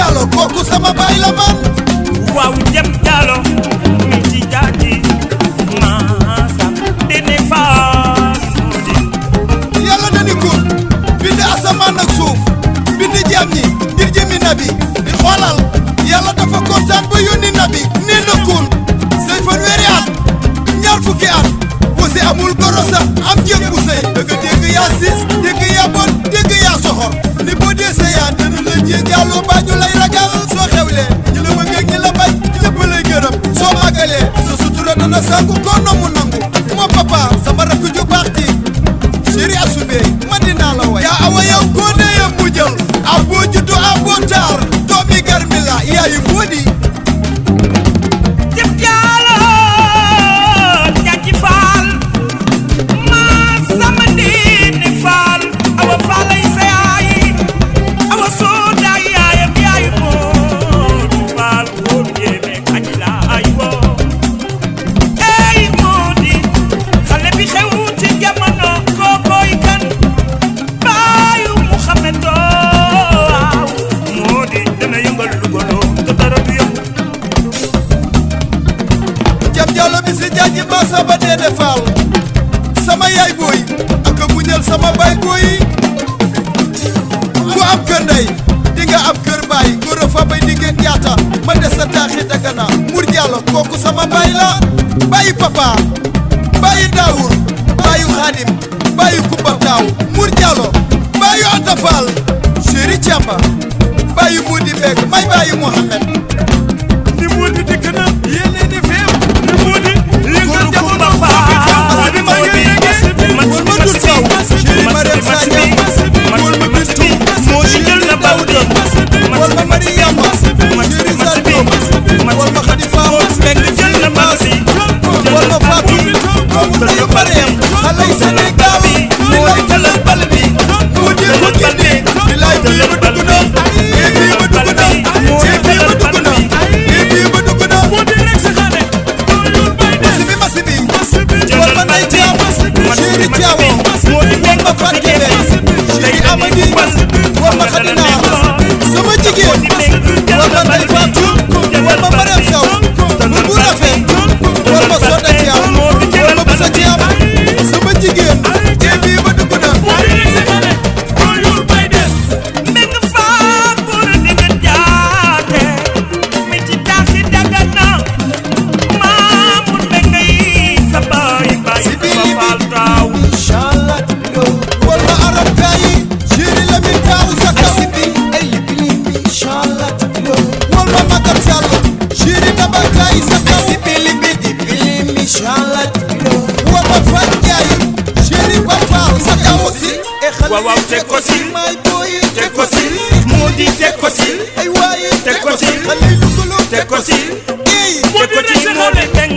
Diallo kooku sama baay la man waaw Jam Diallo mi ci jaaji maasa dene faal yàlla na ni kun bind asamaan ak suuf bind jaam ñi ngir jëmi nabi di xoolal yàlla dafa kontaan ba yónni nabi nee na kun say fanweeri at ñaar fukki at wasi amul goro sax am jëg bu sëy dëgg dégg yaa siis dégg yaa bon dégg yaa soxor ni boo dee sëyaan dana la jee jàlloo baa ñu lay ragal soo xewlee ñi la bëgg ak ñi la bañ ñëpp lay gërëm soo màggalee sa sutura dana sangu koo nomu nangu moo papa sama rakk ju baax ji chéri asubey ma dinaa la way yaa awa yow koo neeyam mu jël a boo juddu a boo taar doomi garmi la yaayu boodi Jam Diallo jaaji faal maasa ma dene faal awa faalay sa yaay awa sooda yaayam yaay Moodu faal woon yéeme kañ laay woo ey Moodi xale bi xew ci jamono kookoy kan baayu Muhammad waaw Moodi dana yëngal lugolo te dara du yëngu Jam Diallo bi si jaaji maasa ba dee faal sama yaay booy ak a muñal sama baay booy ku am kër ndey di nga am kër baay góor a fa bay di ngeen yaata ma des sa taaxi Dagana Mour Diallo kooku sama baay la baayu papa baayu Daawur baayu Xaadim baayu Kumba Taaw Mour Diallo baayu Anta Fall chéri Thiamba baayu Moudi Mbeg may baayu Mohamed ni Moodi dikk na yéene ni feew ni Moodi yëngal jamono faal bi ma chéri Mariam Sadio Moodi jël na bal bi wal ma Mariama chéri Sadio wal ma Khady Fama jël na bal bi wal ma Fatou doomu ndeyu Mariam xale yi Sénégal Moodi jëlal bal bi Moodi ko génne bilaay bii ma dugg na bii ma dugg na bii ma dugg na bii ma dugg na masibi wal ma Ndeye Thiam chéri Thiaw wal ma Fatou Kébé chéri Amady wal ma Khady Naar sama jigéen wal ma Ndeye Fatou wal ma Mariam Sow bu rafet wal ma Soda Thiam wal ma Boussa Thiam sama jigéen bii ma dugg na mbeng faal buur di nga jaate mi ci taaxi Dagana Mamour mbeng yi sa baay baay Sibili sa faal taaw Inshallah wal ma Arab Gaye chéri Lamine Taw sa kaw Inshallah wal ma Magar Sall chéri Daba Gaye sa kaw Inshallah wal ma Fat Gaye chéri Papa sa kaw aussi waaw waaw teg ko si may boy teg ko si Moodi teg ko si ay waaye teg ko si xale yu lugolo teg ko si ey teg ko ci Moodi mbeng